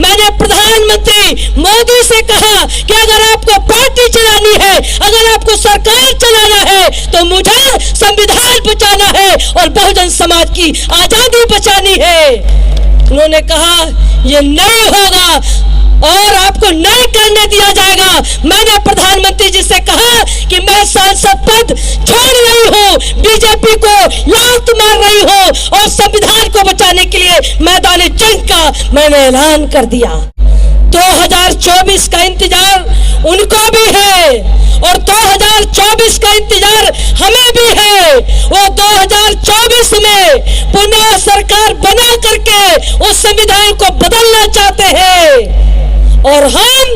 मैंने प्रधानमंत्री मोदी से कहा कि अगर आपको पार्टी चलानी है, अगर आपको सरकार चलाना है, तो मुझे संविधान बचाना है और बहुजन समाज की आजादी बचानी है। उन्होंने कहा ये नहीं होगा और आपको नहीं करने दिया जाएगा। मैंने प्रधानमंत्री जी से कहा कि मैं सांसद पद छोड़ रही हूँ, बीजेपी को लात मार रही हूँ और संविधान को बचाने के लिए मैदान जंग का मैंने ऐलान कर दिया। 2024 का इंतजार उनको भी है और 2024 का इंतजार हमें भी है। वो 2024 में पुनः सरकार बना करके उस संविधान को बदलना चाहते हैं और हम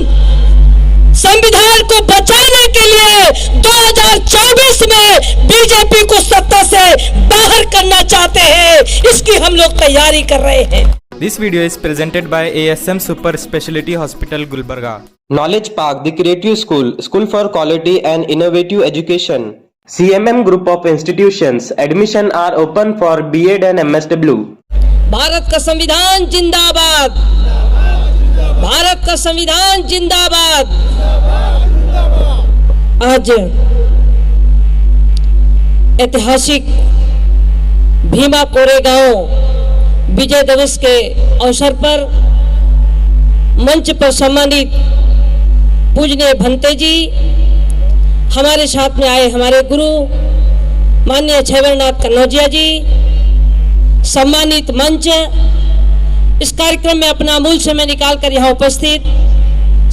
संविधान को बचाने के लिए 2024 में बीजेपी को सत्ता से बाहर करना चाहते हैं। इसकी हम लोग तैयारी कर रहे हैं। This video is presented by ASM Super Speciality Hospital, Gulbarga. Knowledge Park, the Creative School, School for Quality and Innovative Education. CMM Group of Institutions. Admission are open for B.Ed and MSW. Bharat का संविधान जिंदाबाद, भारत का संविधान जिंदाबाद। आज ऐतिहासिक भीमा कोरेगांव विजय दिवस के अवसर पर मंच पर सम्मानित पूजनीय भंते जी, हमारे साथ में आए हमारे गुरु माननीय छेवरनाथ कन्नौजिया जी, सम्मानित मंच, इस कार्यक्रम में अपना अमूल्य समय निकाल कर यहाँ उपस्थित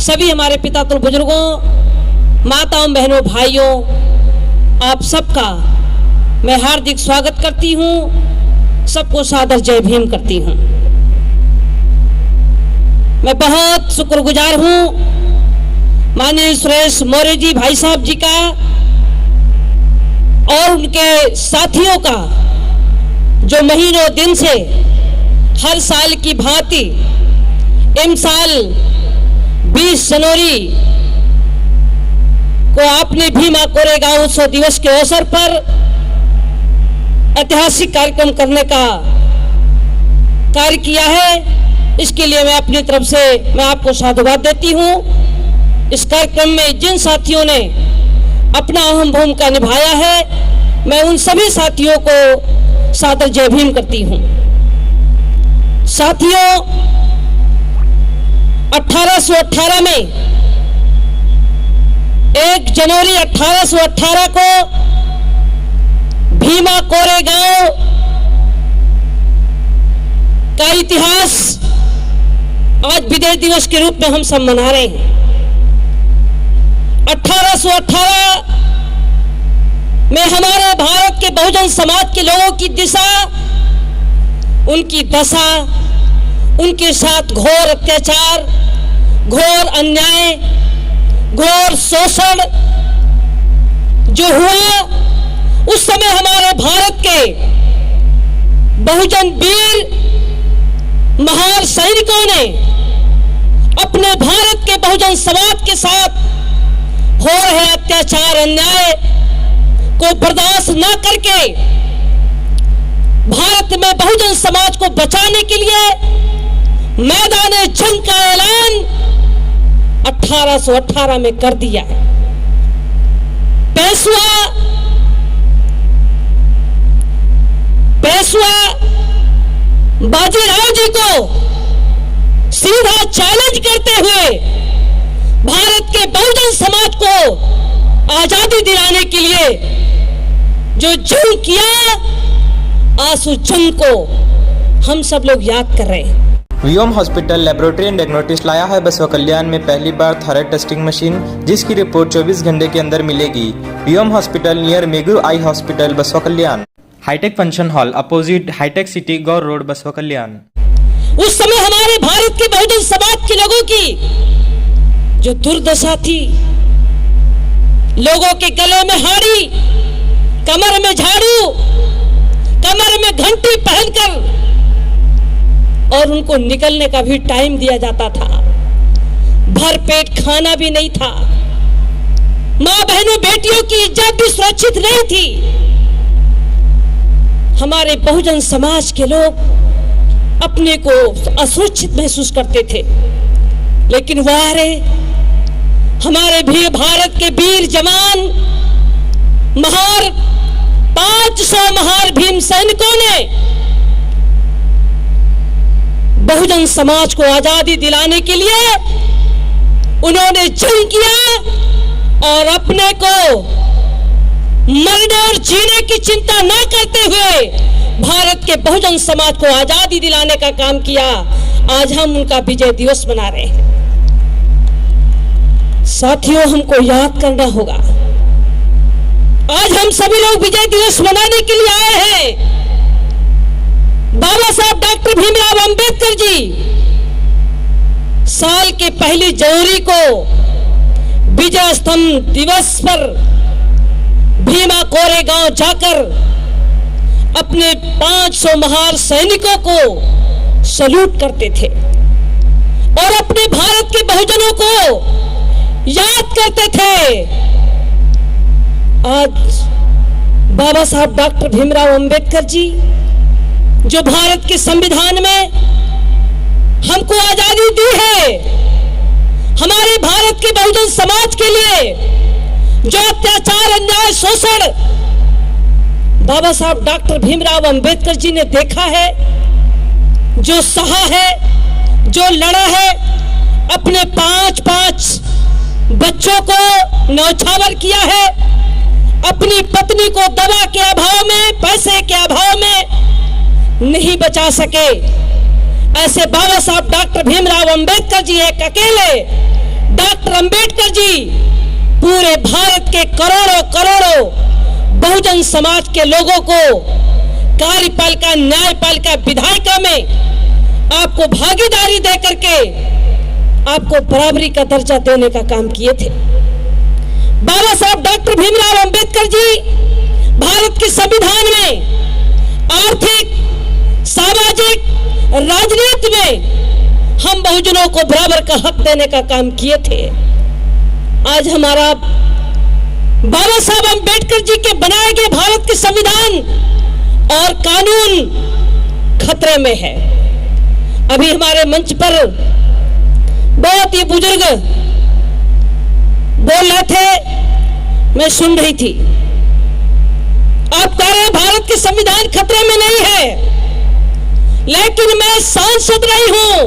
सभी हमारे पितातुल बुजुर्गों, माताओं, बहनों, भाइयों, आप सबका मैं हार्दिक स्वागत करती हूँ। सबको सादर जय भीम करती हूँ। मैं बहुत शुक्रगुजार हूँ माननीय सुरेश मौर्य जी भाई साहब जी का और उनके साथियों का, जो महीनों दिन से हर साल की भांति इन साल 20 जनवरी को आपने भीमा कोरेगांव उत्सव दिवस के अवसर पर ऐतिहासिक कार्यक्रम करने का कार्य किया है। इसके लिए मैं अपनी तरफ से मैं आपको साधुवाद देती हूँ। इस कार्यक्रम में जिन साथियों ने अपना अहम भूमिका निभाया है, मैं उन सभी साथियों को सादर जय भीम करती हूँ। साथियों, 1818 में 1 जनवरी 1818 को भीमा कोरेगांव का इतिहास आज विजय दिवस के रूप में हम सब मना रहे हैं। 1818 में हमारे भारत के बहुजन समाज के लोगों की दिशा, उनकी दशा, उनके साथ घोर अत्याचार, घोर अन्याय, घोर शोषण जो हुआ, उस समय हमारे भारत के बहुजन वीर महान सैनिकों ने अपने भारत के बहुजन समाज के साथ हो रहे अत्याचार, अन्याय को बर्दाश्त न करके भारत में बहुजन समाज को बचाने के लिए मैदान जंग का ऐलान 1818 में कर दिया। पेशवा बाजीराव जी को सीधा चैलेंज करते हुए भारत के बहुजन समाज को आजादी दिलाने के लिए जो जंग किया, आज उस जंग को हम सब लोग याद कर रहे हैं। वियम हॉस्पिटल लेबोरेटरी एंड डायग्नोस्टिक्स लाया है बसवा कल्याण में पहली बार थायराइड टेस्टिंग मशीन, जिसकी रिपोर्ट 24 घंटे के अंदर मिलेगी। वियम हॉस्पिटल नियर मेगू eye hospital, Basavakalyan. Hi tech function hall opposite hi tech city Gaur road, Basavakalyan. उस समय हमारे भारत के बहुजन समाज के लोगों की जो दुर्दशा थी, लोगों के गले में हाड़ी, कमर में झाड़ू, कमर में घंटी पहनकर, और उनको निकलने का भी टाइम दिया जाता था, भर पेट खाना भी नहीं था, माँ बहनों बेटियों की इज्जत भी सुरक्षित नहीं थी। हमारे बहुजन समाज के लोग अपने को असुरक्षित महसूस करते थे। लेकिन वाह रे, हमारे भी भारत के वीर जवान, महार 500 महार भीम सैनिकों ने बहुजन समाज को आजादी दिलाने के लिए उन्होंने जंग किया और अपने को मरने और जीने की चिंता न करते हुए भारत के बहुजन समाज को आजादी दिलाने का काम किया। आज हम उनका विजय दिवस मना रहे हैं। साथियों, हमको याद करना होगा, आज हम सभी लोग विजय दिवस मनाने के लिए आए हैं। बाबा साहब डॉक्टर भीमराव अंबेडकर जी साल के 1 जनवरी को विजय स्तंभ दिवस पर भीमा कोरेगांव जाकर अपने 500 महार सैनिकों को सल्यूट करते थे और अपने भारत के बहुजनों को याद करते थे। आज बाबा साहब डॉक्टर भीमराव अंबेडकर जी जो भारत के संविधान में हमको आजादी दी है, हमारे भारत के बहुजन समाज के लिए जो अत्याचार, अन्याय, शोषण बाबा साहब डॉक्टर भीमराव अंबेडकर जी ने देखा है, जो सहा है, जो लड़ा है, अपने 5-5 बच्चों को न्यौछावर किया है, अपनी पत्नी को दवा के अभाव में, पैसे के अभाव में नहीं बचा सके, ऐसे बाबा साहब डॉक्टर भीमराव अंबेडकर जी, एक अकेले डॉक्टर अंबेडकर जी पूरे भारत के करोड़ों करोड़ों बहुजन समाज के लोगों को कार्यपालिका, न्यायपालिका, विधायिका में आपको भागीदारी देकर के आपको बराबरी का दर्जा देने का काम किए थे। बाबा साहब डॉक्टर भीमराव अंबेडकर जी भारत के संविधान में आर्थिक, सामाजिक, राजनीति में हम बहुजनों को बराबर का हक देने का काम किए थे। आज हमारा बाबा साहब अंबेडकर जी के बनाए गए भारत के संविधान और कानून खतरे में है। अभी हमारे मंच पर बहुत ही बुजुर्ग बोल रहे थे, मैं सुन रही थी। आप कह रहे हैं भारत के संविधान खतरे में नहीं है, लेकिन मैं सांसद रही हूं,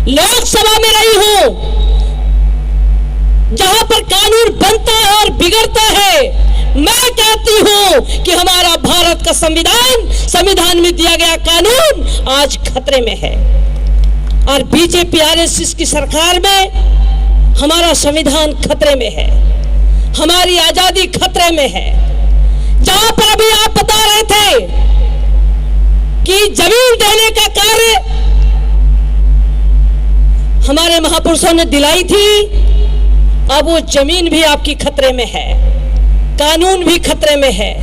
लोकसभा में रही हूं, जहां पर कानून बनता है और बिगड़ता है। मैं कहती हूं कि हमारा भारत का संविधान में दिया गया कानून आज खतरे में है और बीजेपी आरएसएस की सरकार में हमारा संविधान खतरे में है, हमारी आजादी खतरे में है। जहां पर अभी आप बता रहे थे कि जमीन देने का कार्य हमारे महापुरुषों ने दिलाई थी, अब वो जमीन भी आपकी खतरे में है, कानून भी खतरे में है,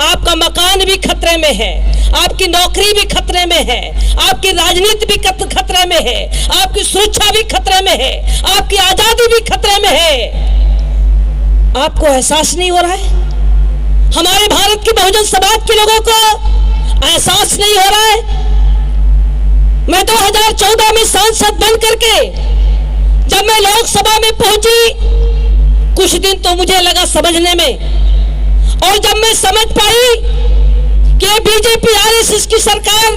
आपका मकान भी खतरे में है, आपकी नौकरी भी खतरे में है, आपकी राजनीति भी खतरे में है, आपकी सुरक्षा भी खतरे में है, आपकी आजादी भी खतरे में है। आपको एहसास नहीं हो रहा है? हमारे भारत के बहुजन समाज के लोगों को एहसास नहीं हो रहा है? मैं 2014 में सांसद बन करके जब मैं लोकसभा में पहुंची, कुछ दिन तो मुझे लगा समझने में, और जब मैं समझ पाई कि बीजेपी आरएसएस की सरकार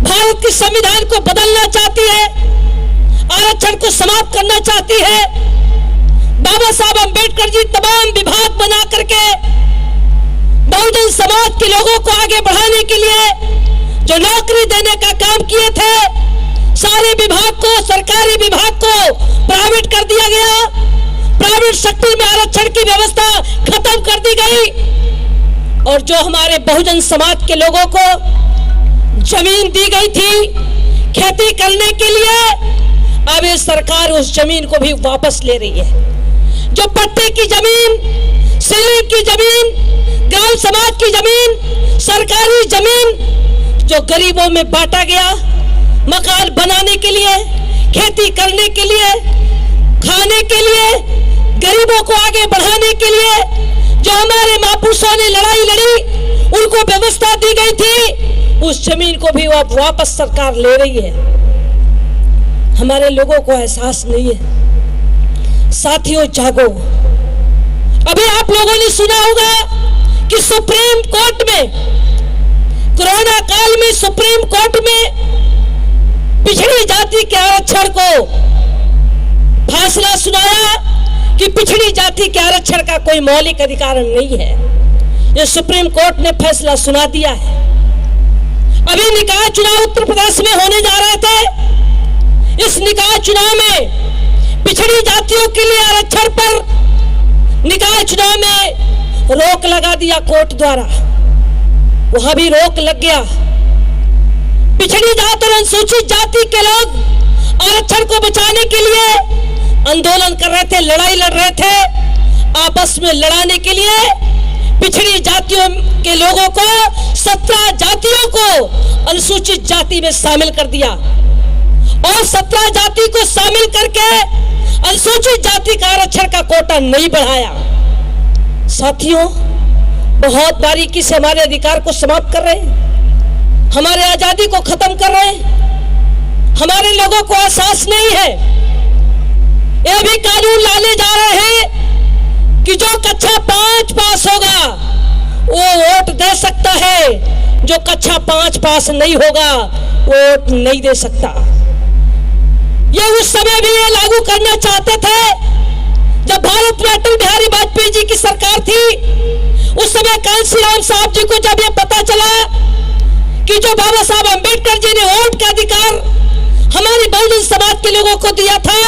भारत के संविधान को बदलना चाहती है, आरक्षण को समाप्त करना चाहती है, बाबा साहब अंबेडकर जी तमाम विभाग बना करके बहुजन समाज के लोगों को आगे बढ़ाने के लिए जो नौकरी देने का काम किए थे, सारे विभाग को, सरकारी विभाग को प्राइवेट कर दिया गया, प्राइवेट सेक्टर में आरक्षण की व्यवस्था खत्म कर दी गई, और जो हमारे बहुजन समाज के लोगों को जमीन दी गई थी खेती करने के लिए, अब ये सरकार उस जमीन को भी वापस ले रही है। जो पट्टे की जमीन, सीलिंग की जमीन, ग्राम समाज की जमीन, सरकारी जमीन जो गरीबों में बांटा गया, मकान बनाने के लिए, खेती करने के लिए, खाने के लिए, गरीबों को आगे बढ़ाने के लिए जो हमारे महापुरुषों ने लड़ाई लड़ी, उनको व्यवस्था दी गई थी, उस जमीन को भी अब वापस सरकार ले रही है। हमारे लोगों को एहसास नहीं है। साथियों जागो। अभी आप लोगों ने सुना होगा कि सुप्रीम कोर्ट में कोरोना काल में सुप्रीम कोर्ट में पिछड़ी जाति के आरक्षण को फैसला सुनाया कि पिछड़ी जाति के आरक्षण का कोई मौलिक अधिकार नहीं है। यह सुप्रीम कोर्ट ने फैसला सुना दिया है। अभी निकाय चुनाव उत्तर प्रदेश में होने जा रहे थे। इस निकाय चुनाव में पिछड़ी जातियों के लिए आरक्षण पर निकाय चुनाव में रोक लगा दिया कोर्ट द्वारा। वहां भी रोक लग गया। पिछड़ी जाति और अनुसूचित जाति के लोग आरक्षण को बचाने के लिए आंदोलन कर रहे थे, लड़ाई लड़ रहे थे। आपस में लड़ाने के लिए पिछड़ी जातियों के लोगों को 17 जातियों को अनुसूचित जाति में शामिल कर दिया और 17 जाति को शामिल करके अनुसूचित जाति का आरक्षण का कोटा नहीं बढ़ाया। साथियों, बहुत बारीकी से हमारे अधिकार को समाप्त कर रहे हैं, हमारे आजादी को खत्म कर रहे हैं। हमारे लोगों को एहसास नहीं है। ये भी कानून लाने जा रहे हैं कि जो कक्षा 5 पास होगा वो वोट दे सकता है, जो कक्षा 5 पास नहीं होगा वो वोट नहीं दे सकता। ये उस समय भी ये लागू करना चाहते थे जब भारत में अटल बिहारी वाजपेयी जी की सरकार थी। उस समय कांशीराम साहब जी को जब ये पता चला कि जो बाबा साहब अम्बेडकर जी ने वोट का अधिकार हमारी बहुजन समाज के लोगों को दिया था,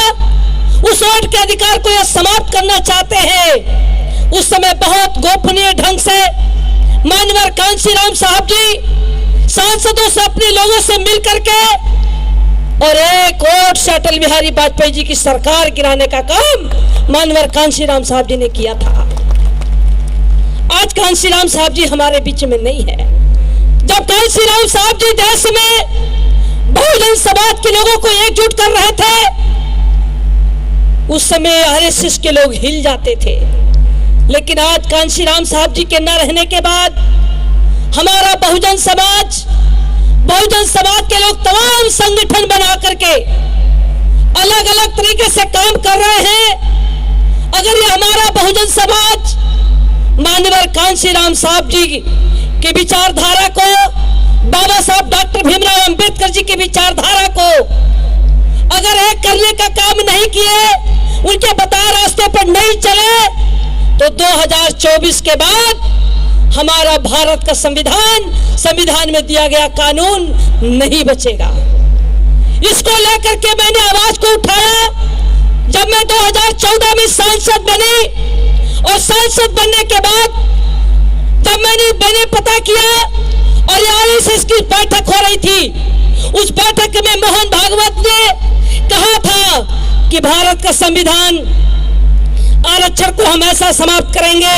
उस वोट के अधिकार को यह समाप्त करना चाहते हैं। उस समय बहुत गोपनीय ढंग से माननीय कांशीराम साहब जी सांसदों से, अपने लोगों से मिल करके और एक वोट से अटल बिहारी वाजपेयी जी की सरकार गिराने का काम माननीय कांशीराम साहब जी ने किया था। आज कांशीराम साहब जी हमारे बीच में नहीं है। जब कांशीराम साहब जी देश में बहुजन समाज के लोगों को एकजुट कर रहे थे, उस समय आरएसएस के लोग हिल जाते थे। लेकिन आज कांशीराम साहब जी के न रहने के बाद हमारा बहुजन समाज के लोग तमाम संगठन बना करके अलग अलग तरीके से काम कर रहे हैं। अगर ये हमारा बहुजन समाज माननीय कांशीराम साहब जी की विचारधारा को, बाबा साहब डॉक्टर भीमराव अंबेडकर जी की विचारधारा को अगर एक करने का काम नहीं किए, उनके बताए रास्ते पर नहीं चले, तो 2024 के बाद हमारा भारत का संविधान में दिया गया कानून नहीं बचेगा। इसको लेकर के मैंने आवाज को उठाया जब मैं 2014 में सांसद बनी। और सांसद बनने के बाद जब मैंने पता किया और आरएसएस की बैठक हो रही थी, उस बैठक में मोहन भागवत ने कहा था कि भारत का संविधान आरक्षण को हम ऐसा समाप्त करेंगे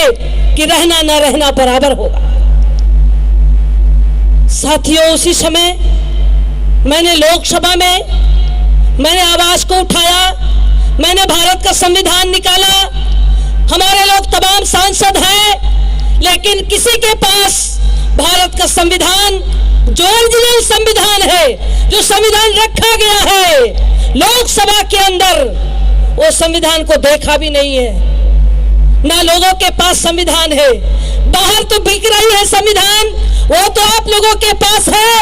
कि रहना न रहना बराबर होगा। साथियों, उसी समय मैंने लोकसभा में मैंने आवाज को उठाया, मैंने भारत का संविधान निकाला। हमारे लोग तमाम सांसद हैं, लेकिन किसी के पास भारत का संविधान जो ओरिजिनल संविधान है, जो संविधान रखा गया है लोकसभा के अंदर, वो संविधान को देखा भी नहीं है। ना लोगों के पास संविधान है। बाहर तो बिक रही है संविधान, वो तो आप लोगों के पास है,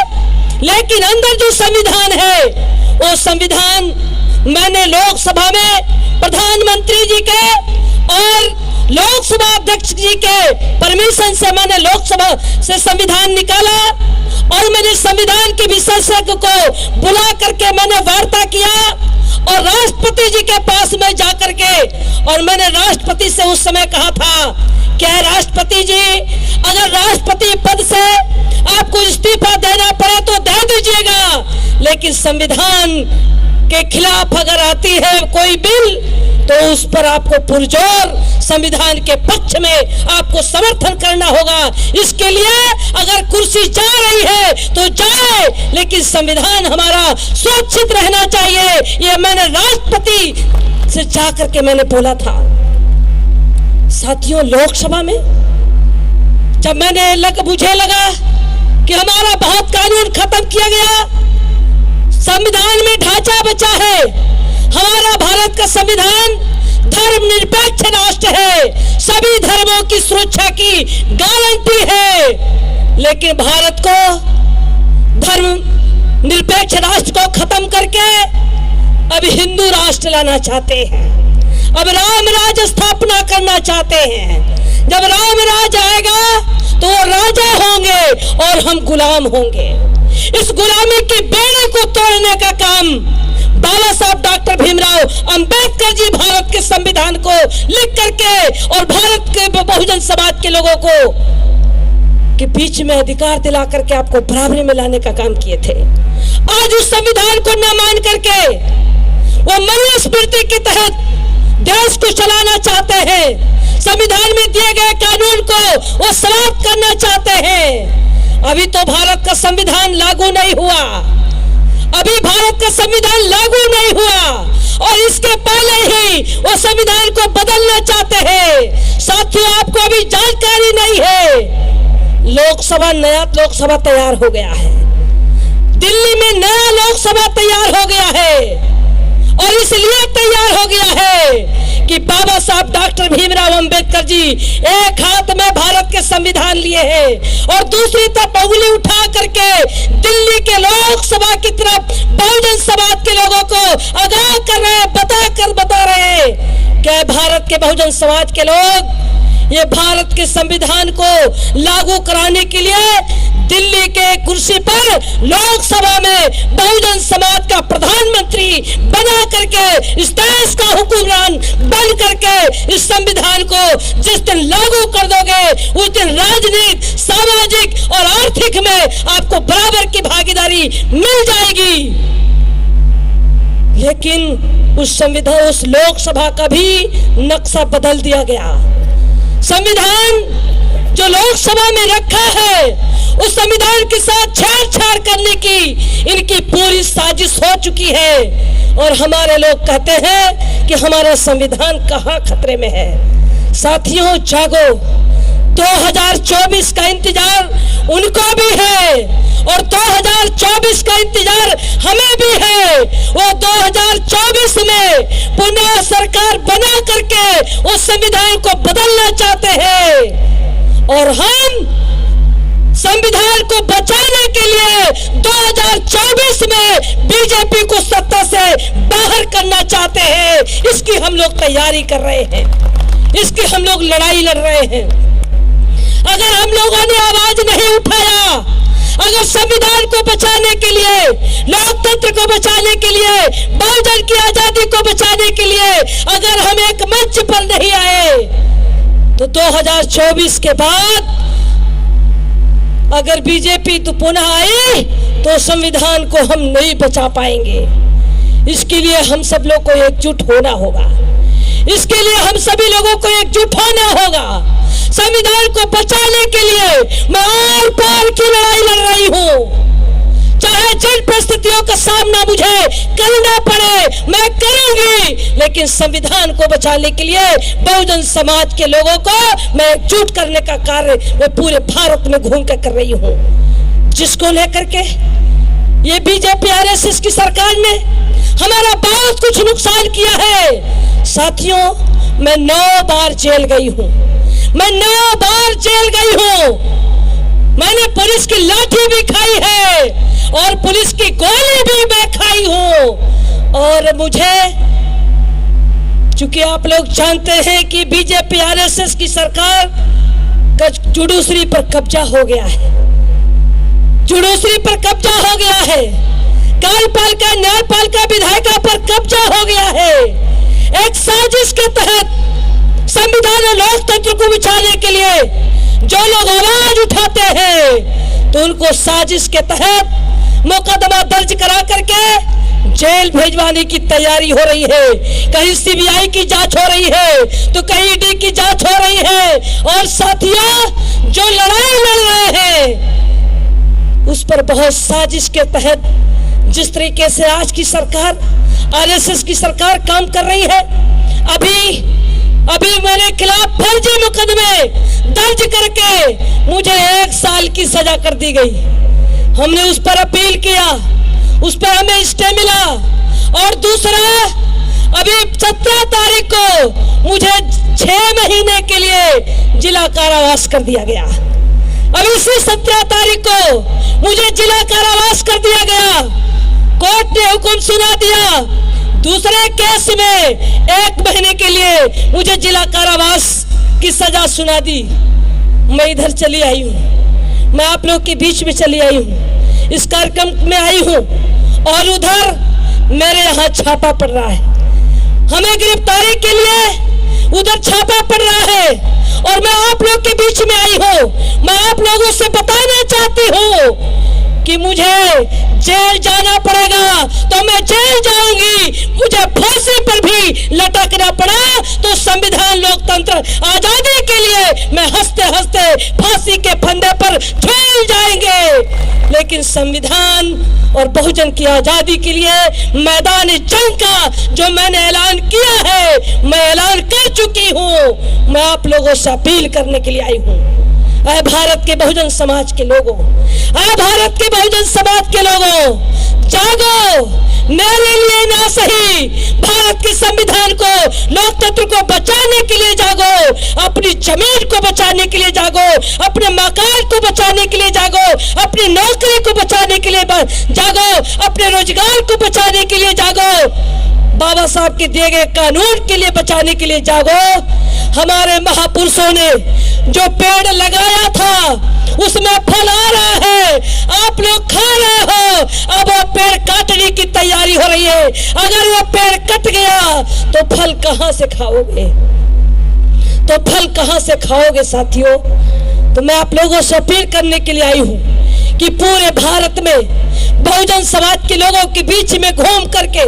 लेकिन अंदर जो संविधान है वो संविधान मैंने लोकसभा में प्रधानमंत्री जी के और लोकसभा अध्यक्ष जी के परमिशन से मैंने लोकसभा से संविधान निकाला और मैंने संविधान के विशेषज्ञ को बुला करके मैंने वार्ता किया और राष्ट्रपति जी के पास में जाकर के और मैंने राष्ट्रपति से उस समय कहा था, क्या राष्ट्रपति जी, अगर राष्ट्रपति पद से आपको इस्तीफा देना पड़े तो दे दीजिएगा, लेकिन संविधान के खिलाफ अगर आती है कोई बिल तो उस पर आपको पुरजोर संविधान के पक्ष में आपको समर्थन करना होगा। इसके लिए अगर कुर्सी जा रही है तो जाए, लेकिन संविधान हमारा सुरक्षित रहना चाहिए। ये मैंने राष्ट्रपति से जाकर के मैंने बोला था। साथियों, लोकसभा में जब मुझे लगा कि हमारा बहुत कानून खत्म किया गया, संविधान में ढांचा बचा है। हमारा भारत का संविधान धर्मनिरपेक्ष राष्ट्र है, सभी धर्मों की सुरक्षा की गारंटी है। लेकिन भारत को धर्म निरपेक्ष राष्ट्र को खत्म करके अब हिंदू राष्ट्र लाना चाहते हैं, अब राम राज स्थापना करना चाहते हैं। जब राम राज आएगा तो वो राजा होंगे और हम गुलाम होंगे। इस गुलामी की बेड़े को तोड़ने का काम बाबा साहब डॉक्टर भीमराव अंबेडकर जी भारत के संविधान को लिख करके और भारत के बहुजन समाज के लोगों को के बीच में अधिकार दिला करके आपको बराबरी में लाने का काम किए थे। आज उस संविधान को न मान करके वो मनुस्मृति के तहत देश को चलाना चाहते हैं, संविधान में दिए गए कानून को वो समाप्त करना चाहते हैं। अभी तो भारत का संविधान लागू नहीं हुआ, अभी भारत का संविधान लागू नहीं हुआ और इसके पहले ही वो संविधान को बदलना चाहते हैं। साथियों, आपको अभी जानकारी नहीं है, नया लोकसभा तैयार हो गया है, दिल्ली में नया लोकसभा तैयार हो गया है और इसलिए तैयार हो गया है कि बाबा साहब डॉक्टर भीमराव अंबेडकर जी एक हाथ में भारत के संविधान लिए हैं और दूसरी तरफ उंगली उठा करके दिल्ली के लोकसभा की तरफ बहुजन समाज के लोगों को आगाह कर रहे हैं, बता रहे हैं कि भारत के बहुजन समाज के लोग ये भारत के संविधान को लागू कराने के लिए दिल्ली के कुर्सी पर लोकसभा में बहुजन समाज का प्रधानमंत्री बना करके इस देश का हुक्मरान बन करके इस संविधान को जिस दिन लागू कर दोगे उस दिन राजनीतिक, सामाजिक और आर्थिक में आपको बराबर की भागीदारी मिल जाएगी। लेकिन उस लोकसभा का भी नक्शा बदल दिया गया। संविधान जो लोकसभा में रखा है उस संविधान के साथ छेड़छाड़ करने की इनकी पूरी साजिश हो चुकी है और हमारे लोग कहते हैं कि हमारा संविधान कहां खतरे में है। साथियों, जागो, 2024 का इंतजार उनको भी है और 2024 का इंतजार हमें भी है। वो 2024 में पुनः सरकार बना करके उस संविधान को बदलना चाहते हैं और हम संविधान को बचाने के लिए 2024 में बीजेपी को सत्ता से बाहर करना चाहते हैं। इसकी हम लोग तैयारी कर रहे हैं, इसकी हम लोग लड़ाई लड़ रहे हैं। अगर हम लोगों ने आवाज नहीं उठाया, अगर संविधान को बचाने के लिए, लोकतंत्र को बचाने के लिए, बहुजन की आजादी को बचाने के लिए अगर हम एक मंच पर नहीं आए तो 2024 के बाद अगर बीजेपी तो पुनः आए तो संविधान को हम नहीं बचा पाएंगे। इसके लिए हम सब लोग को एकजुट होना होगा, इसके लिए हम सभी लोगों को एकजुट होना होगा। संविधान को बचाने के लिए मैं आर पार की लड़ाई लड़ रही हूँ, चाहे जिन परिस्थितियों का सामना मुझे करना पड़े मैं करूंगी, लेकिन संविधान को बचाने के लिए बहुजन समाज के लोगों को मैं एकजुट करने का कार्य मैं पूरे भारत में घूम कर रही हूँ। जिसको लेकर के ये बीजेपी आरएसएस की सरकार ने हमारा बहुत कुछ नुकसान किया है। साथियों, मैं 9 बार जेल गई हूँ, मैं 9 बार जेल गई हूँ। मैंने पुलिस की लाठी भी खाई है और पुलिस की गोली भी मैं खाई हूँ। और मुझे, चूंकि आप लोग जानते हैं कि बीजेपी आरएसएस की सरकार का जुडूसरी पर कब्जा हो गया है, जुडूसरी पर कब्जा हो गया है, कार्यपालिका न्यायपालिका विधायिका पर कब्जा हो गया है। एक साजिश के तहत संविधान और लोकतंत्र को बचाने के लिए जो लोग आवाज उठाते हैं तो उनको साजिश के तहत मुकदमा दर्ज करा करके जेल भेजवाने की तैयारी हो रही है। कहीं सीबीआई की जांच हो रही है तो कहीं ईडी की जांच हो रही है। और साथियों, जो लड़ाई लड़ रहे हैं उस पर बहुत साजिश के तहत जिस तरीके से आज की सरकार, आरएसएस की सरकार काम कर रही है, अभी अभी मेरे खिलाफ फर्जी मुकदमे दर्ज करके मुझे 1 साल की सजा कर दी गई। हमने उस पर अपील किया, उस पर हमें स्टे मिला। और दूसरा, अभी 17 तारीख को मुझे 6 महीने के लिए जिला कारावास कर दिया गया। अभी इसी 17 तारीख को मुझे जिला कारावास कर दिया गया। कोर्ट ने हुक्म सुना दिया, दूसरे केस में 1 महीने के लिए मुझे जिला कारावास की सजा सुना दी। मैं इधर चली आई हूँ, मैं आप लोग के बीच में चली आई हूँ, इस कार्यक्रम में आई हूँ। और उधर मेरे यहाँ छापा पड़ रहा है, हमें गिरफ्तारी के लिए उधर छापा पड़ रहा है। और मैं आप लोग के बीच में आई हूँ, मैं आप लोगों से बताना चाहती हूँ कि मुझे जेल जाना पड़ेगा तो मैं जेल जाऊंगी। मुझे फांसी पर भी लटकना पड़ा तो संविधान लोकतंत्र आजादी के लिए मैं हंसते हंसते फांसी के फंदे पर झूल जाएंगे। लेकिन संविधान और बहुजन की आजादी के लिए मैदान जंग का जो मैंने ऐलान किया है, मैं ऐलान कर चुकी हूँ। मैं आप लोगों से अपील करने के लिए आई हूँ। ऐ भारत के बहुजन समाज के लोगों, ऐ भारत के बहुजन समाज के लोगों, जागो। मेरे लिए ना सही, भारत के संविधान को, लोकतंत्र को बचाने के लिए जागो, अपनी जमीन को बचाने के लिए जागो, अपने मकान को बचाने के लिए जागो, अपनी नौकरी को बचाने के लिए जागो, अपने रोजगार को बचाने के लिए जागो, बाबा साहब के दिए गए कानून के लिए बचाने के लिए जागो। हमारे महापुरुषों ने जो पेड़ लगाया था उसमें फल आ रहा है, आप लोग खा रहे हो। अब वो पेड़ काटने की तैयारी हो रही है। अगर वो पेड़ कट गया तो फल कहां से खाओगे, तो फल कहां से खाओगे साथियों। तो मैं आप लोगों से अपील करने के लिए आई हूं कि पूरे भारत में बहुजन समाज के लोगों के बीच में घूम करके,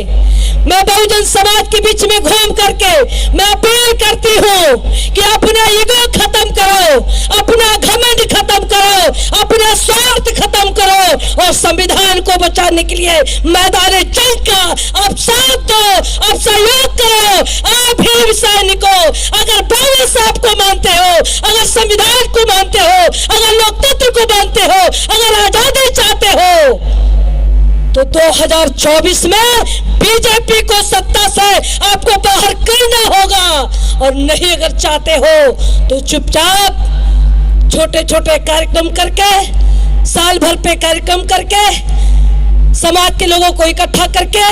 मैं बहुजन समाज के बीच में घूम करके मैं अपील करती हूँ कि अपना ईगो खत्म करो, अपना घमंड खत्म करो, अपना स्वार्थ खत्म करो और संविधान को बचाने के लिए मैदान जंग का आप साथ दो, आप सहयोग करो। आप ही सैनिकों, अगर बाबा साहब को मानते हो, अगर संविधान को मानते हो, अगर लोकतंत्र को मानते हो, अगर आजादी चाहते हो, तो 2024 में बीजेपी को सत्ता से आपको बाहर करना होगा। और नहीं अगर चाहते हो तो चुपचाप छोटे छोटे कार्यक्रम करके, साल भर पे कार्यक्रम करके, समाज के लोगों को इकट्ठा करके,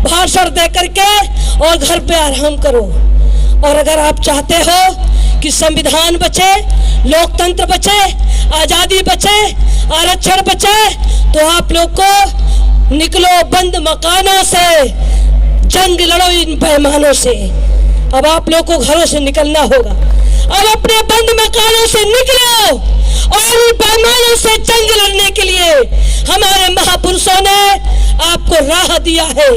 भाषण दे करके और घर पे आराम करो। और अगर आप चाहते हो कि संविधान बचे, लोकतंत्र बचे, आजादी बचे, आरक्षण बचे, तो आप लोग को निकलो बंद मकानों से, जंग लड़ो इन बेईमानों से। अब आप लोग को घरों से निकलना होगा, अब अपने बंद मकानों से निकलो और इन बेईमानों से जंग लड़ने के लिए हमारे महापुरुषों ने आपको राह दिया है,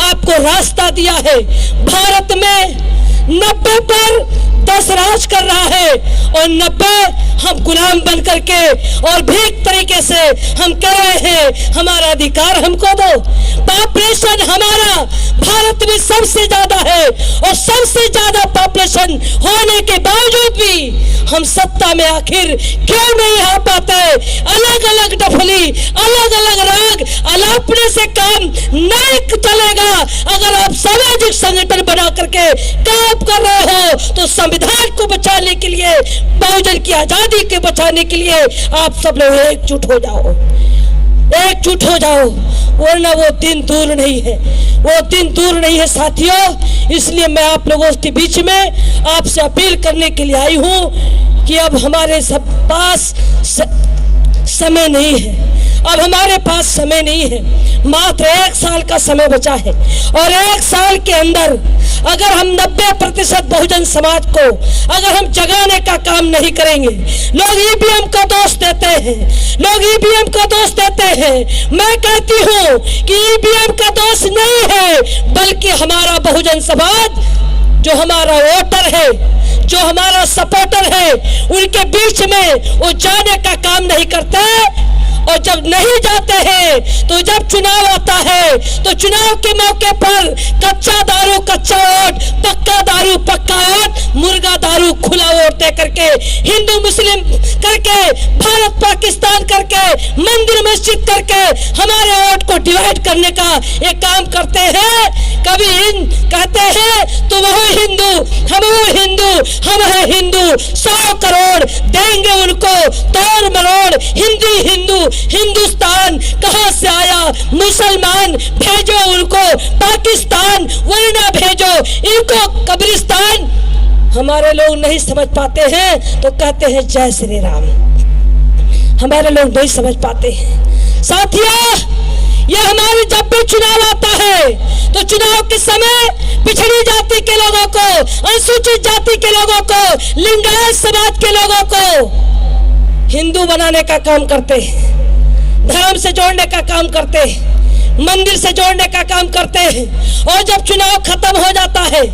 आपको रास्ता दिया है। भारत में 90 पर 10 राज कर रहा है और 90 हम गुलाम बन करके और भीख तरीके से हम कह रहे हैं हमारा अधिकार हमको दो। पॉपुलेशन हमारा भारत में सबसे ज्यादा है और सबसे ज्यादा पॉपुलेशन होने के बावजूद भी हम सत्ता में आखिर क्यों नहीं आ पाते। अलग अलग डफली, अलग अलग राग अलापने से काम नहीं चलेगा। अगर आप सामाजिक संगठन बना करके काम कर रहे हो तो संविधान को बचाने के लिए, बहुजन की आजादी के बचाने के लिए आप सब लोग एकजुट हो जाओ, एकजुट हो जाओ, वरना वो दिन दूर नहीं है, वो दिन दूर नहीं है साथियों। इसलिए मैं आप लोगों के बीच में आपसे अपील करने के लिए आई हूं कि अब हमारे सब पास समय नहीं है, अब हमारे पास समय नहीं है। मात्र 1 साल का समय बचा है और 1 साल के अंदर अगर हम 90% बहुजन समाज को अगर हम जगाने का काम नहीं करेंगे, लोग ईवीएम का दोष देते हैं, लोग ईवीएम का दोष देते हैं। मैं कहती हूँ कि ईवीएम का दोष नहीं है, बल्कि हमारा बहुजन समाज, जो हमारा वोटर है, जो हमारा सपोर्टर है, उनके बीच में वो जाने का काम नहीं करते। और जब नहीं जाते हैं तो जब चुनाव आता है तो चुनाव के मौके पर कच्चा दारू कच्चा वोट, पक्का दारू पक्का वोट, दे करके, हिंदू मुस्लिम करके, भारत पाकिस्तान करके, मंदिर मस्जिद करके हमारे वोट को डिवाइड करने का एक काम करते हैं। कभी कहते हैं तुम हो हिंदू, हम हो हिंदू, हम है हिंदू, 100 करोड़ देंगे उनको, तोड़ मरोड़, हिंदू हिंदुस्तान कहां से आया, मुसलमान भेजो उनको पाकिस्तान, वरना भेजो इनको कब्रिस्तान। हमारे लोग नहीं समझ पाते हैं तो कहते हैं जय श्री राम। हमारे लोग नहीं समझ पाते हैं। साथियों, ये हमारे जब भी चुनाव आता है तो चुनाव के समय पिछड़ी जाति के लोगों को, अनुसूचित जाति के लोगों को, लिंगायत समाज के लोगों को हिंदू बनाने का काम करते हैं, धर्म से जोड़ने का काम करते हैं, मंदिर से जोड़ने का काम करते हैं। और जब चुनाव खत्म हो जाता है,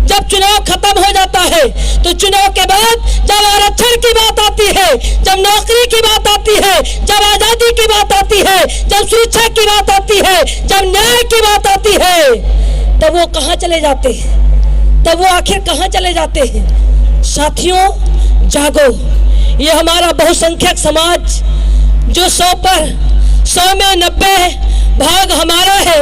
जब चुनाव खत्म हो जाता है तो चुनाव के बाद जब आरक्षण की बात आती है, जब नौकरी की बात आती है, जब आजादी की बात आती है, जब सुरक्षा की बात आती है, जब न्याय की बात आती है, तब वो कहां चले जाते हैं? तब वो आखिर कहां चले जाते हैं? साथियों, जागो। ये हमारा बहुसंख्यक समाज जो 100 में 90 भाग हमारा है,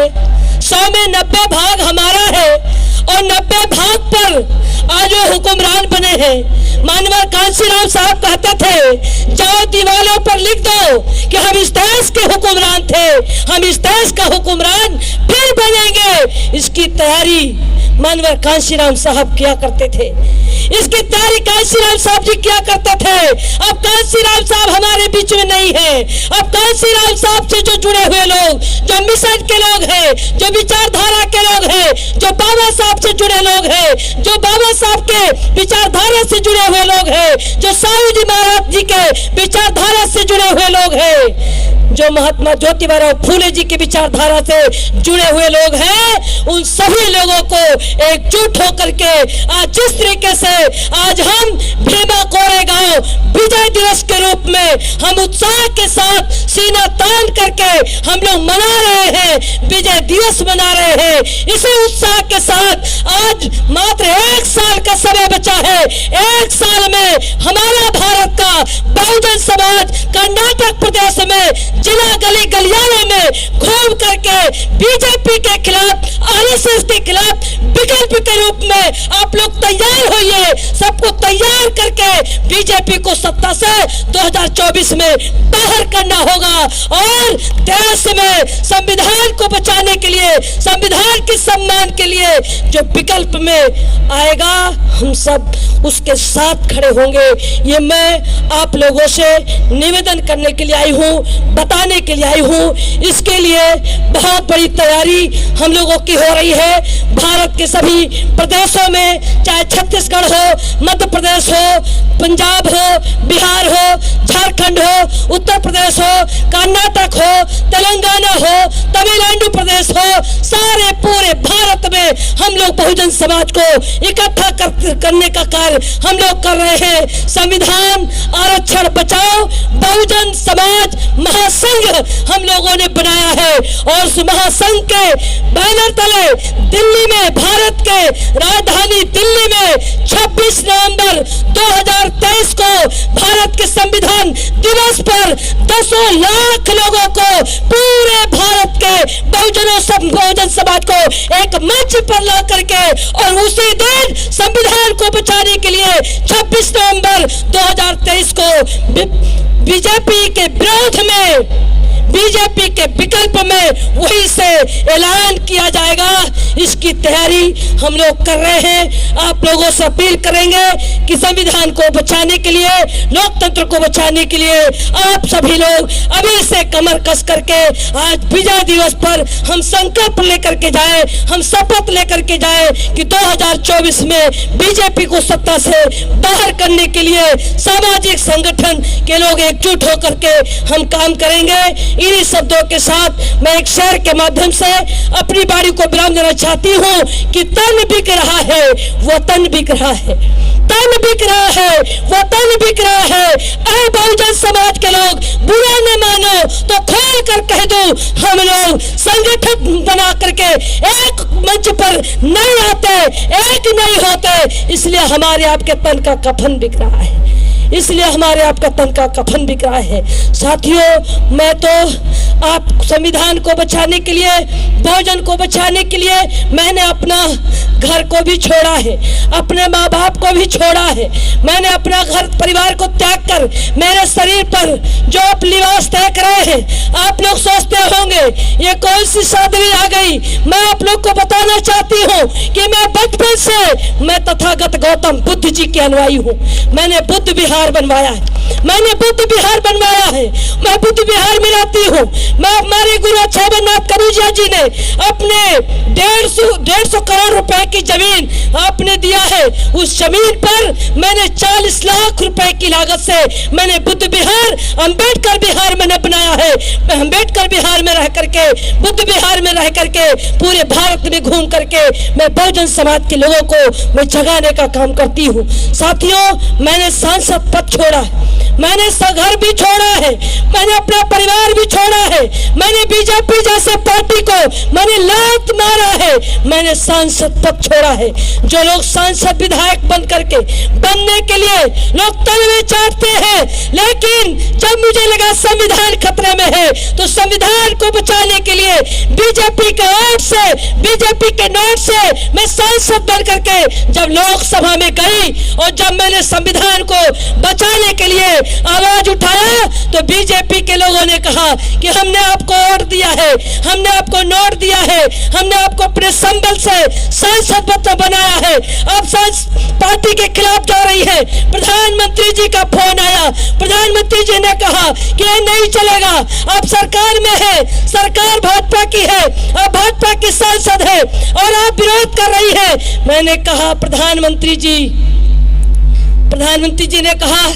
100 में 90 भाग हमारा है, और 90 भाग पर आज वो हुक्मरान बने हैं। मानवर कांशीराम साहब कहते थे, जाओ दीवारों पर लिख दो कि हम इस देश के हुक्मरान थे, हम इस देश का हुक्मरान फिर बनेंगे। इसकी तैयारी मानवर कांशीराम साहब किया करते थे, इसकी तैयारी कांशीराम साहब जी किया करते थे। अब कांशीराम साहब हमारे बीच में नहीं है। अब कांशीराम साहब से जो जुड़े हुए लोग, जो मिशन के लोग हैं, जो विचारधारा के लोग हैं, जो बाबा साहब से जुड़े लोग हैं, जो बाबा साहब के विचारधारा से जुड़े हुए लोग हैं, जो साहू जी महाराज जी के विचारधारा से जुड़े हुए लोग हैं, जो महात्मा ज्योतिबा फूले जी की विचारधारा से जुड़े हुए लोग हैं, उन सभी लोगों को एकजुट होकर के आज जिस तरीके से आज हम भीमा कोरेगांव विजय दिवस के रूप में हम उत्साह के साथ सीना तान करके हम लोग मना रहे हैं, विजय दिवस मना रहे हैं। इसी उत्साह के साथ आज मात्र 1 साल का समय बचा है। 1 साल में हमारा भारत का बहुजन समाज कर्नाटक प्रदेश में जिला गली गलियारे में घूम करके बीजेपी के खिलाफ, आरएसएस के खिलाफ विकल्प के रूप में आप लोग तैयार होइए। सबको तैयार करके बीजेपी को सत्ता से 2024 में बाहर करना होगा और देश में संविधान को बचाने के लिए, संविधान के सम्मान के लिए जो विकल्प में आएगा, हम सब उसके साथ खड़े होंगे। ये मैं आप लोगों से निवेदन करने के लिए आई हूँ, बताने के लिए आई हूँ। इसके लिए बहुत बड़ी तैयारी हम लोगों की हो रही है। भारत के सभी प्रदेशों में, चाहे छत्तीसगढ़ हो, मध्य प्रदेश हो, पंजाब हो, बिहार हो, झारखंड हो, उत्तर प्रदेश हो, कर्नाटक हो, तेलंगाना हो, तमिलनाडु प्रदेश हो, सारे पूरे भारत में हम लोग बहुजन समाज को इकट्ठा करने का कार्य हम लोग कर रहे हैं। संविधान आरक्षण बचाओ बहुजन समाज महासंघ हम लोगों ने बनाया है और उस महासंघ के बैनर तले दिल्ली में, भारत के राजधानी दिल्ली में 26 नवंबर 2023 को भारत के संविधान दिवस पर 10 लाख लोगों को, पूरे भारत के बहुजन समाज को एक मंच पर ला करके और उसी दिन संविधान को बचाने के लिए 26 नवंबर 2023 को बीजेपी के विरोध में, बीजेपी के विकल्प में वही से ऐलान किया जाएगा। इसकी तैयारी हम लोग कर रहे हैं। आप लोगों से अपील करेंगे कि संविधान को बचाने के लिए, लोकतंत्र को बचाने के लिए आप सभी लोग अभी से कमर कस करके आज विजय दिवस पर हम संकल्प लेकर के जाएं, हम शपथ लेकर के जाएं कि 2024 में बीजेपी को सत्ता से बाहर करने के लिए सामाजिक संगठन के लोग एकजुट होकर के हम काम करेंगे। इन्हीं शब्दों के साथ मैं एक शेर के माध्यम से अपनी बारी को विराम देना चाहती हूँ कि तन बिक रहा है, वतन बिक रहा है, तन बिक रहा है, वतन बिक रहा है। ऐ बहुजन समाज के लोग, बुरा न मानो तो खोल कर कह दो, हम लोग संगठन बना करके एक मंच पर नहीं आते, एक नहीं होते, इसलिए हमारे आपके तन का कफन बिक रहा है, इसलिए हमारे आपका तन का कफन बिक रहा है। साथियों, मैं तो आप संविधान को बचाने के लिए, बहुजन को बचाने के लिए मैंने अपना घर को भी छोड़ा है, अपने माँ बाप को भी छोड़ा है, मैंने अपना घर परिवार को त्याग कर मेरे शरीर पर जो आप लिबास देख रहे हैं, आप लोग सोचते होंगे ये कौन सी सादगी आ गई। मैं आप लोग को बताना चाहती हूँ कि मैं बचपन से मैं तथागत गौतम बुद्ध जी के अनुयायी हूँ। मैंने बुद्ध विहार बनवाया है, मैंने बुद्ध विहार बनवाया है, मैं बुद्ध विहार में रहती हूँ। मैं हमारे गुरु अछाबनाथ करूजिया जी ने अपने 150 करोड़ रुपए की जमीन आपने दिया है, उस जमीन पर मैंने 40 लाख रुपए की लागत से मैंने बुद्ध विहार अंबेडकर विहार मैंने बनाया है। मैं अंबेडकर विहार में रह करके, बुद्ध विहार में रह करके पूरे भारत में घूम करके मैं बहुजन समाज के लोगों को मैं जगाने का काम करती हूँ। साथियों, मैंने सांसद पद छोड़ा है, मैंने घर भी छोड़ा है, मैंने अपना परिवार भी छोड़ा है, मैंने बीजेपी जैसे पार्टी को मैंने लात मारा है, मैंने सांसद पद छोड़ा है। जो लोग सांसद विधायक बन करके बनने के लिए लोग तन में चाटते हैं, लेकिन जब मुझे लगा संविधान खतरे में है तो संविधान को बचाने के लिए बीजेपी के वोट से, बीजेपी के नोट से मैं सांसद बन करके जब लोकसभा में गई और जब मैंने संविधान को बचाने के लिए आवाज उठाया तो बीजेपी के लोगों ने कहा कि हमने आपको वोट दिया है, हमने आपको नोट दिया है, हमने आपको अपने संबल से सांसद बनाया है, अब पार्टी के खिलाफ जा रही है। प्रधानमंत्री जी का फोन आया, प्रधानमंत्री जी ने कहा कि ये नहीं चलेगा, अब सरकार में है, सरकार भाजपा की है, अब भाजपा की सांसद है और आप विरोध कर रही है। मैंने कहा प्रधानमंत्री जी ने कहा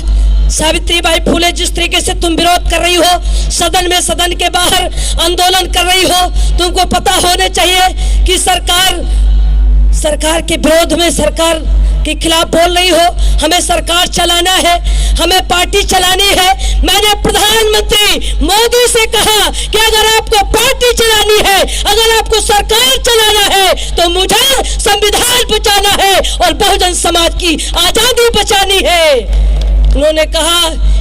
सावित्रीबाई फुले, जिस तरीके से तुम विरोध कर रही हो, सदन में, सदन के बाहर आंदोलन कर रही हो, तुमको पता होने चाहिए कि सरकार के विरोध में, सरकार के खिलाफ बोल रही हो। हमें सरकार चलाना है, हमें पार्टी चलानी है। मैंने प्रधानमंत्री मोदी से कहा कि अगर आपको पार्टी चलानी है, अगर आपको सरकार चलाना है तो मुझे संविधान बचाना है और बहुजन समाज की आजादी बचानी है। उन्होंने कहा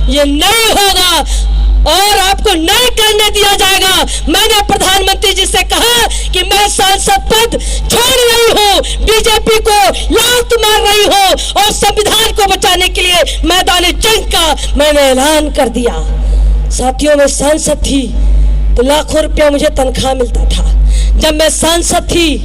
ये नहीं होगा और आपको नहीं करने दिया जाएगा। मैंने प्रधानमंत्री जी से कहा कि मैं सांसद पद छोड़ रही हूँ, बीजेपी को लात मार रही हूँ और संविधान को बचाने के लिए मैदान जंग का मैंने ऐलान कर दिया। साथियों, मैं सांसद थी तो लाखों रुपया मुझे तनख्वाह मिलता था। जब मैं सांसद थी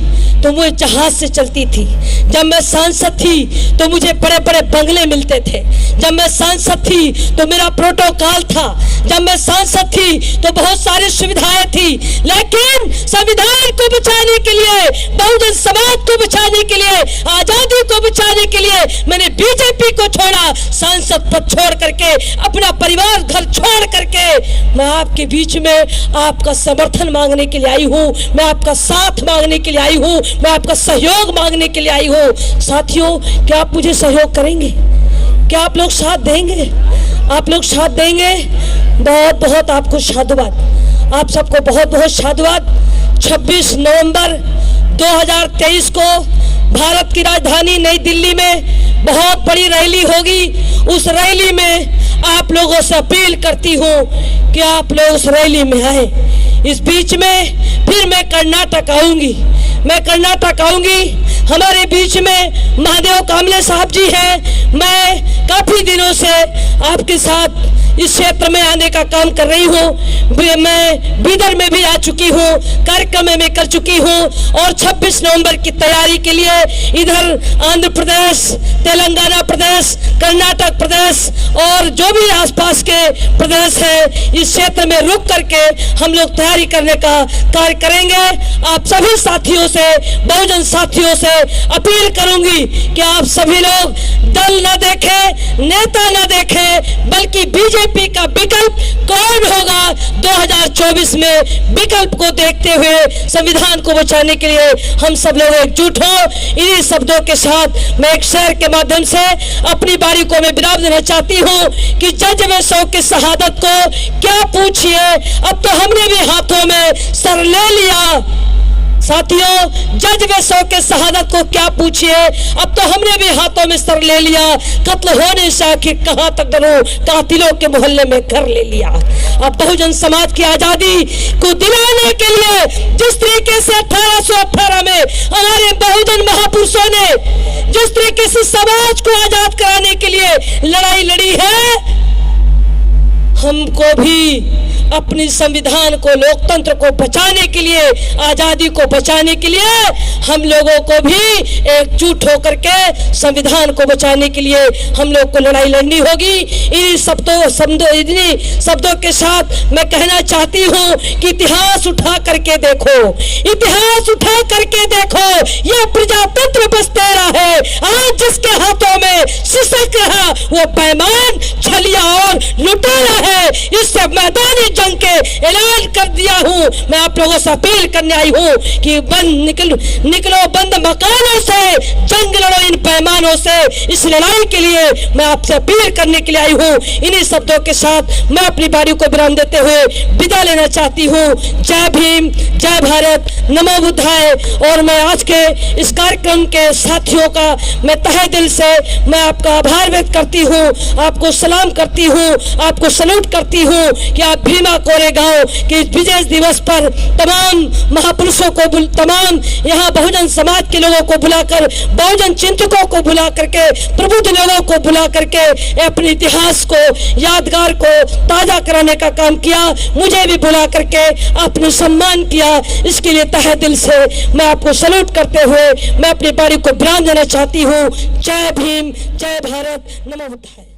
तो मुझे जहाज से चलती थी, जब मैं सांसद थी तो मुझे बड़े बड़े बंगले मिलते थे, जब मैं सांसद थी तो मेरा प्रोटोकॉल था, जब मैं सांसद थी तो बहुत सारी सुविधाएं थी। लेकिन संविधान को बचाने के लिए, बहुजन समाज को बचाने के लिए, आजादी को बचाने के लिए मैंने बीजेपी को छोड़ा, सांसद पद छोड़ करके, अपना परिवार घर छोड़ करके मैं आपके बीच में आपका समर्थन मांगने के लिए आई हूँ, मैं आपका साथ मांगने के लिए आई हूँ, मैं आपका सहयोग मांगने के लिए आई हूँ। साथियों, क्या आप मुझे सहयोग करेंगे? क्या आप लोग साथ देंगे? आप लोग साथ देंगे? बहुत बहुत आपको साधुवाद, आप सबको बहुत बहुत साधुवाद। 26 नवंबर 2023 को भारत की राजधानी नई दिल्ली में बहुत बड़ी रैली होगी। उस रैली में आप लोगों से अपील करती हूँ कि आप लोग उस रैली में आए। इस बीच में फिर मैं कर्नाटक आऊंगी, हमारे बीच में महादेव कामले साहब जी हैं। मैं काफी दिनों से आपके साथ इस क्षेत्र में आने का काम कर रही हूँ। मैं बीदर में भी आ चुकी हूँ, कार्यक्रम में कर चुकी हूँ और 26 नवंबर की तैयारी के लिए इधर आंध्र प्रदेश, तेलंगाना प्रदेश, कर्नाटक प्रदेश और जो भी आसपास के प्रदेश है, इस क्षेत्र में रुक करके हम लोग तैयारी करने का कार्य करेंगे। आप सभी साथियों से, बहुजन साथियों से अपील करूंगी कि आप सभी लोग दल न देखें, नेता न देखें, बल्कि बीजेपी बीजेपी का विकल्प कौन होगा 2024 में। विकल्प को देखते हुए संविधान को बचाने के लिए हम सब लोग एकजुट हो। इन्हीं शब्दों के साथ मैं एक शेर के माध्यम से अपनी बारी को मैं विराम देना चाहती हूँ कि जज व शौक की शहादत को क्या पूछिए, अब तो हमने भी हाथों में सर ले लिया। साथियों, जज व शौक के शहादत को क्या पूछिए, अब तो हमने भी हाथों में सर ले लिया। कत्ल होने से आखिर कहां तक डरो, कातिलों के मोहल्ले में घर ले लिया। अब बहुजन समाज की आजादी को दिलाने के लिए जिस तरीके से 1818 में हमारे बहुजन महापुरुषों ने जिस तरीके से समाज को आजाद कराने के लिए लड़ाई लड़ी है, हमको भी अपनी संविधान को, लोकतंत्र को बचाने के लिए, आजादी को बचाने के लिए हम लोगों को भी एकजुट होकर के संविधान को बचाने के लिए हम लोग को लड़ाई लड़नी होगी। इन्हीं शब्दों के साथ मैं कहना चाहती हूँ कि इतिहास उठा करके देखो, इतिहास उठा करके देखो, यह प्रजातंत्र बस तेरा है। आज जिसके हाथों में सिसक रहा वो बेईमान, छलिया और लुटेरा है। इससे मैदानी जंग के ऐलान कर दिया हूँ। मैं आप लोगों से अपील करने आई हूँ कि निकलो बंद मकानों से, जंग लड़ो इन पैमानों से। इस लड़ाई के लिए मैं आपसे अपील करने के लिए आई हूँ। इन्हीं शब्दों के साथ मैं अपनी बारी को विराम देते हुए विदा लेना चाहती हूँ। जय भीम, जय भारत, नमो बुद्धाय। और मैं आज के इस कार्यक्रम के साथियों का मैं तहे दिल से मैं आपका आभार व्यक्त करती हूँ, आपको सलाम करती हूँ, आपको सल्यूट करती हूँ कि आप भीमा कोरेगांव के विजय दिवस पर तमाम महापुरुषों को, तमाम यहाँ बहुजन समाज के लोगों को बुलाकर, बहुजन चिंतकों को बुला करके, प्रबुद्ध लोगों को बुला करके अपने इतिहास को, यादगार को ताजा कराने का काम किया। मुझे भी बुला करके आपने सम्मान किया, इसके लिए तहे दिल से मैं आपको सल्यूट करते हुए मैं अपनी बारी को विराम देना चाहती हूँ। जय भीम, जय भारत, नमो बुद्धाय।